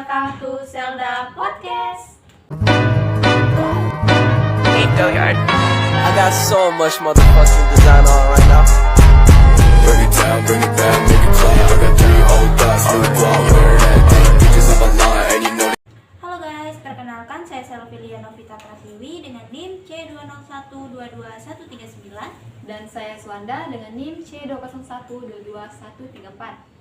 welcome to Zelda Podcast. Hey, Billiard. I got so much motherfucking design on right now. Bring it down, bring it back, make it clap. I got 3 old thoughts, you go out wear that thing. Bitches up a line, and you know. Halo guys, perkenalkan saya Selvilia Novita Pratiwi dengan NIM C201221139 dan saya Swanda dengan NIM C20122134.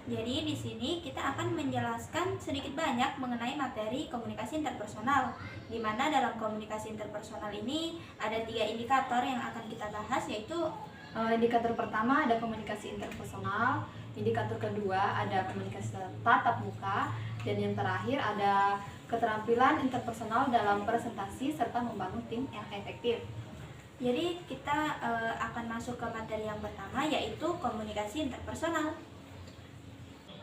Jadi di sini kita akan menjelaskan sedikit banyak mengenai materi komunikasi interpersonal, di mana dalam komunikasi interpersonal ini ada 3 indikator yang akan kita bahas, yaitu Indikator pertama ada komunikasi interpersonal, indikator kedua ada komunikasi tatap muka, dan yang terakhir ada keterampilan interpersonal dalam presentasi serta membangun tim yang efektif. Jadi kita akan masuk ke materi yang pertama, yaitu komunikasi interpersonal.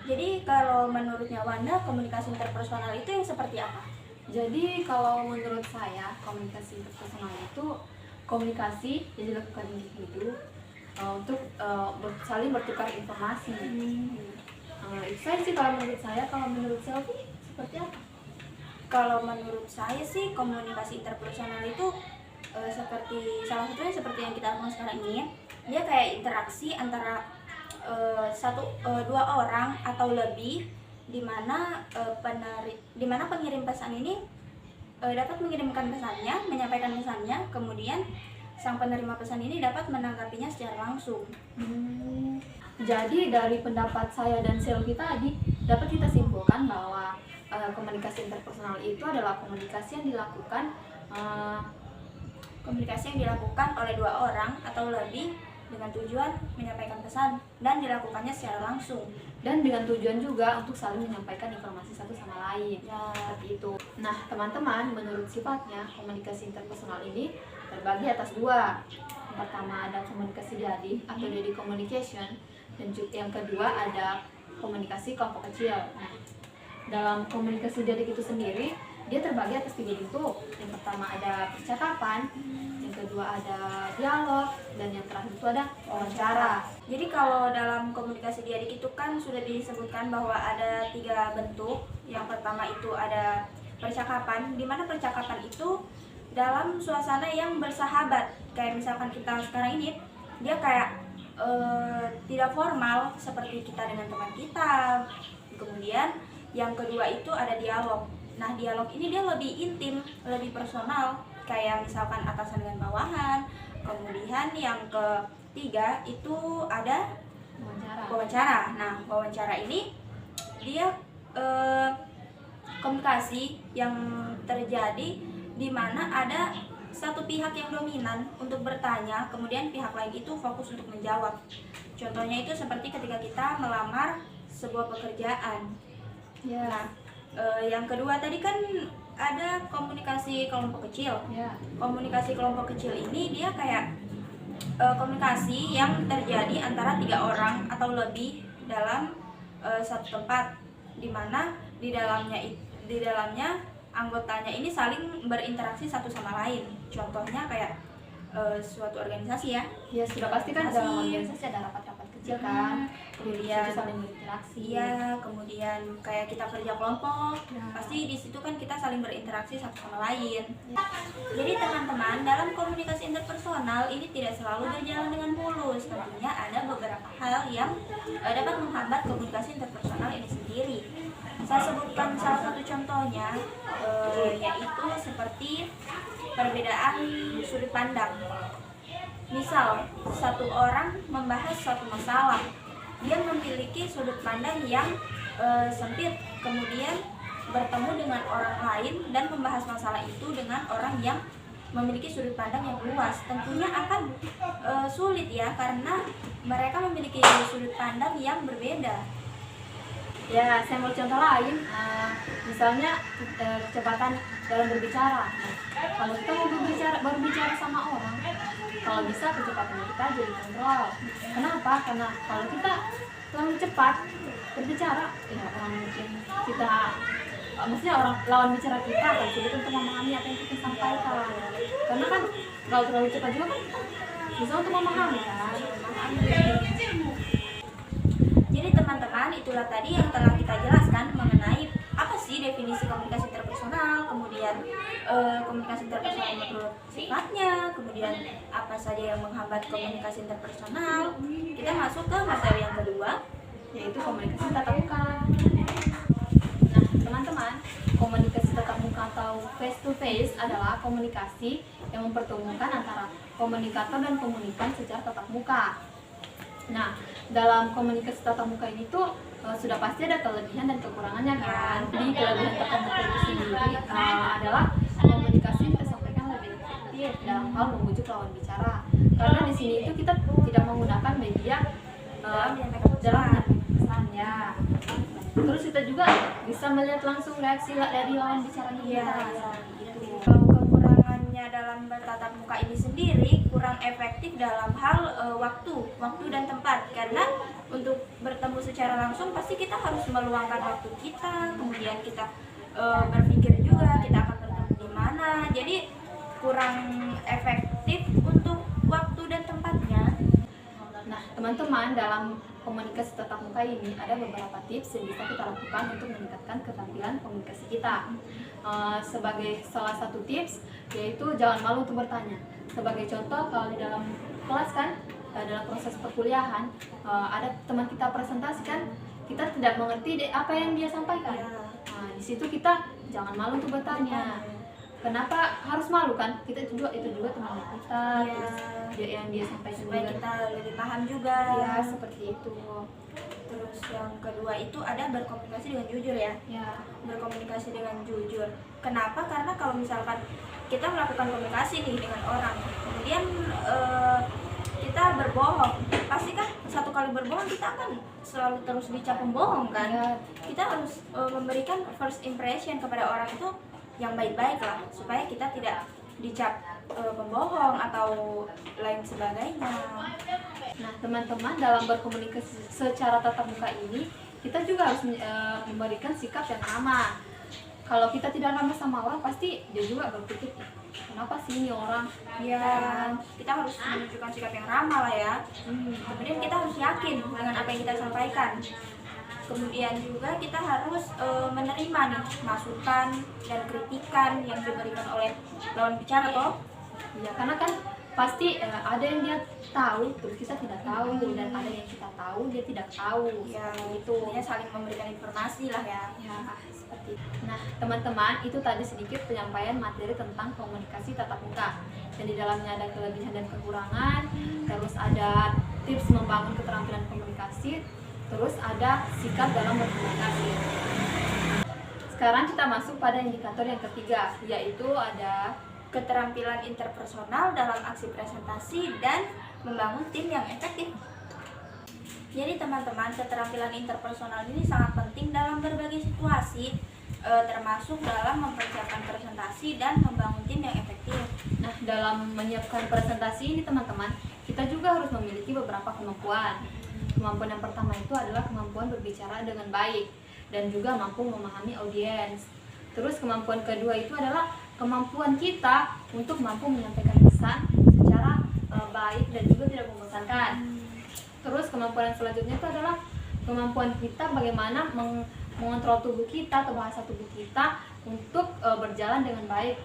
Jadi kalau menurutnya Wanda, komunikasi interpersonal itu yang seperti apa? Jadi kalau menurut saya komunikasi interpersonal itu komunikasi yang dilakukan individu untuk saling bertukar informasi. Itu saya sih kalau menurut saya. Kalau menurut Selvi seperti apa? Kalau menurut saya sih komunikasi interpersonal itu seperti salah satunya seperti yang kita lakukan sekarang ini. Dia kayak interaksi antara dua orang atau lebih, di mana pengirim pesan ini dapat mengirimkan pesannya, menyampaikan pesannya, kemudian sang penerima pesan ini dapat menanggapinya secara langsung. Jadi dari pendapat saya dan Selvi tadi dapat kita simpulkan bahwa komunikasi interpersonal itu adalah komunikasi yang dilakukan oleh 2 orang atau lebih dengan tujuan menyampaikan pesan dan dilakukannya secara langsung, dan dengan tujuan juga untuk saling menyampaikan informasi satu sama lain. ya. Seperti itu. Nah, teman-teman, menurut sifatnya komunikasi interpersonal ini terbagi atas 2. Yang pertama ada komunikasi jadi atau daily communication, dan yang kedua ada komunikasi kelompok kecil. Nah, dalam komunikasi jadi itu sendiri dia terbagi atas 3 bentuk. Yang pertama ada percakapan, yang kedua ada dialog, dan yang terakhir itu ada wawancara. Jadi kalau dalam komunikasi diadik itu kan sudah disebutkan bahwa ada 3 bentuk. Yang pertama itu ada percakapan, di mana percakapan itu dalam suasana yang bersahabat. Kayak misalkan kita sekarang ini, dia kayak tidak formal seperti kita dengan teman kita. Kemudian yang kedua itu ada dialog. Nah, dialog ini dia lebih intim, lebih personal, kayak misalkan atasan dengan bawahan. Kemudian yang ketiga itu ada wawancara. Nah, wawancara ini dia komunikasi yang terjadi di mana ada satu pihak yang dominan untuk bertanya, kemudian pihak lain itu fokus untuk menjawab. Contohnya itu seperti ketika kita melamar sebuah pekerjaan. Ya. Nah, yang kedua tadi kan ada komunikasi kelompok kecil. Ya. Komunikasi kelompok kecil ini dia kayak komunikasi yang terjadi antara 3 orang atau lebih dalam satu tempat, di mana di dalamnya anggotanya ini saling berinteraksi satu sama lain. Contohnya kayak suatu organisasi ya. Ya, sudah pasti kan dalam organisasi ada rapat-rapat kecil kan. Kemudian saling berinteraksi. iya, kemudian kayak kita kerja kelompok, Ya. pasti di situ kan kita saling berinteraksi satu sama lain. Jadi teman-teman, dalam komunikasi interpersonal ini tidak selalu berjalan dengan mulus. Tentunya ada beberapa hal yang dapat menghambat komunikasi interpersonal ini sendiri. Saya sebutkan salah satu contohnya, yaitu seperti perbedaan sudut pandang. Misal, satu orang membahas suatu masalah, dia memiliki sudut pandang yang sempit, kemudian bertemu dengan orang lain dan membahas masalah itu dengan orang yang memiliki sudut pandang yang luas. Tentunya akan sulit ya, karena mereka memiliki sudut pandang yang berbeda. Ya, saya mau contoh lain. Misalnya kecepatan dalam berbicara. Kalau kita mau berbicara sama orang, kalau bisa kecepatan kita jadi kontrol. Kenapa? Karena kalau kita terlalu cepat berbicara, ya orang mungkin maksudnya orang lawan bicara kita akan sulit untuk memahami apa yang kita sampaikan. Karena kan kalau terlalu cepat juga kan susah untuk memahami kan. Jadi teman-teman, itulah tadi yang telah kita jelaskan mengenai apa sih definisi komunikasi interpersonal, kemudian komunikasi interpersonal menurut sifatnya, kemudian apa saja yang menghambat komunikasi interpersonal. Kita masuk ke materi yang kedua, yaitu komunikasi tatap muka. Nah, teman-teman, komunikasi tatap muka atau face to face adalah komunikasi yang mempertemukan antara komunikator dan komunikan secara tatap muka. Nah, dalam komunikasi tatap muka ini tuh sudah pasti ada kelebihan dan kekurangannya kan. Jadi kelebihan tatap muka itu sendiri adalah komunikasi yang kita sampaikan lebih efektif dalam hal membujuk lawan bicara. Karena di sini itu kita tidak menggunakan media dalam menyampaikan pesan ya. Terus kita juga bisa melihat langsung reaksi dari lawan bicaranya kita. Gitu. Kalau kekurangannya dalam bertatap muka ini sendiri kurang efektif dalam hal waktu dan tempat, karena untuk bertemu secara langsung pasti kita harus meluangkan waktu kita, kemudian kita berpikir juga kita akan bertemu di mana, jadi kurang efektif untuk waktu dan tempatnya. Nah, teman-teman, dalam komunikasi tatap muka ini ada beberapa tips yang bisa kita lakukan untuk meningkatkan keterampilan komunikasi kita. Sebagai salah satu tips yaitu jangan malu untuk bertanya. Sebagai contoh, kalau di dalam kelas kan, dalam proses perkuliahan ada teman kita presentasikan, kita tidak mengerti apa yang dia sampaikan. Nah, di situ kita jangan malu untuk bertanya. Kenapa harus malu kan? Itu juga teman kita, terus yang dia sampaikan Supaya juga. kita lebih paham juga. Ya, seperti itu. Terus yang kedua itu ada berkomunikasi dengan jujur ya. Berkomunikasi dengan jujur. Kenapa? Karena kalau misalkan kita melakukan komunikasi nih dengan orang, kemudian kita berbohong, pasti kan satu kali berbohong kita akan selalu terus dicap pembohong kan. Ya. Kita harus memberikan first impression kepada orang itu yang baik-baik lah, supaya kita tidak dicap pembohong atau lain sebagainya. Nah, teman-teman, dalam berkomunikasi secara tatap muka ini, kita juga harus memberikan sikap yang ramah. Kalau kita tidak ramah sama orang, pasti dia juga berpikir, kenapa sih ini orang? Ya, kita harus menunjukkan sikap yang ramah lah ya. Kemudian kita harus yakin dengan apa yang kita sampaikan. Kemudian juga kita harus menerima nih masukan dan kritikan yang diberikan oleh lawan bicara toh. Ya, karena kan pasti ada yang dia tahu, terus kita tidak tahu, dan ada yang kita tahu, dia tidak tahu. Ya, itu. intinya saling memberikan informasi lah ya. Ya, seperti itu. Nah, teman-teman, itu tadi sedikit penyampaian materi tentang komunikasi tatap muka. Dan di dalamnya ada kelebihan dan kekurangan, terus ada tips membangun keterampilan komunikasi, terus ada sikap dalam berkomunikasi. Sekarang kita masuk pada indikator yang ketiga, yaitu ada Keterampilan interpersonal dalam aksi presentasi dan membangun tim yang efektif. Jadi teman-teman, keterampilan interpersonal ini sangat penting dalam berbagai situasi, termasuk dalam mempersiapkan presentasi dan membangun tim yang efektif. Nah, dalam menyiapkan presentasi ini teman-teman, kita juga harus memiliki beberapa kemampuan. Kemampuan yang pertama itu adalah kemampuan berbicara dengan baik dan juga mampu memahami audiens. Terus kemampuan kedua itu adalah kemampuan kita untuk mampu menyampaikan pesan secara baik dan juga tidak membosankan. Terus kemampuan yang selanjutnya itu adalah kemampuan kita bagaimana mengontrol tubuh kita atau bahasa tubuh kita untuk berjalan dengan baik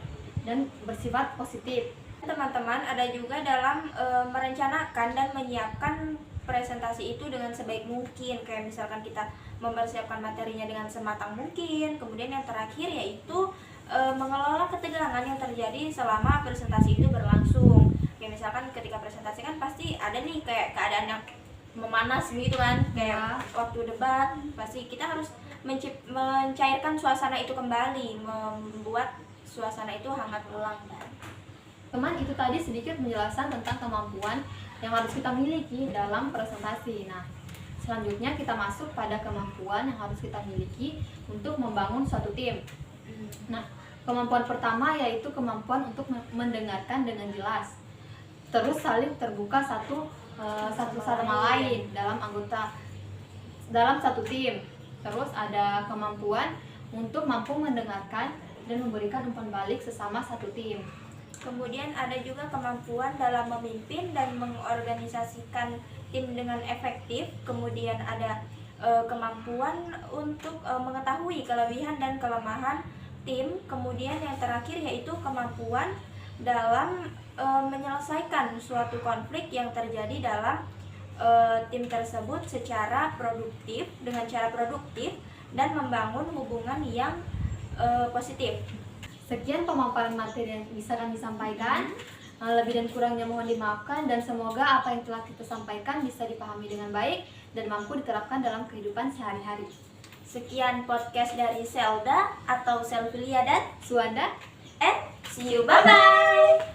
dan bersifat positif. Teman-teman, ada juga dalam merencanakan dan menyiapkan presentasi itu dengan sebaik mungkin. Kayak misalkan kita mempersiapkan materinya dengan sematang mungkin. Kemudian yang terakhir yaitu mengelola ketegangan yang terjadi selama presentasi itu berlangsung. Kayak misalkan ketika presentasi kan pasti ada nih kayak keadaan yang memanas gitu kan, kayak waktu debat pasti kita harus mencairkan suasana itu kembali, membuat suasana itu hangat ulang. Teman, itu tadi sedikit menjelaskan tentang kemampuan yang harus kita miliki dalam presentasi. Nah, selanjutnya kita masuk pada kemampuan yang harus kita miliki untuk membangun suatu tim. Nah, kemampuan pertama yaitu kemampuan untuk mendengarkan dengan jelas, terus saling terbuka satu sama lain dalam satu tim. Terus ada kemampuan untuk mampu mendengarkan dan memberikan umpan balik sesama satu tim. Kemudian ada juga kemampuan dalam memimpin dan mengorganisasikan tim dengan efektif. Kemudian ada kemampuan untuk mengetahui kelebihan dan kelemahan tim. Kemudian yang terakhir yaitu kemampuan dalam menyelesaikan suatu konflik yang terjadi dalam tim tersebut secara produktif, dengan cara produktif dan membangun hubungan yang positif. Sekian pemaparan materi yang bisa kami sampaikan. Lebih dan kurangnya mohon dimaafkan, dan semoga apa yang telah kita sampaikan bisa dipahami dengan baik dan mampu diterapkan dalam kehidupan sehari-hari. Sekian podcast dari Selda atau Selvilia dan Suanda, see you, bye-bye!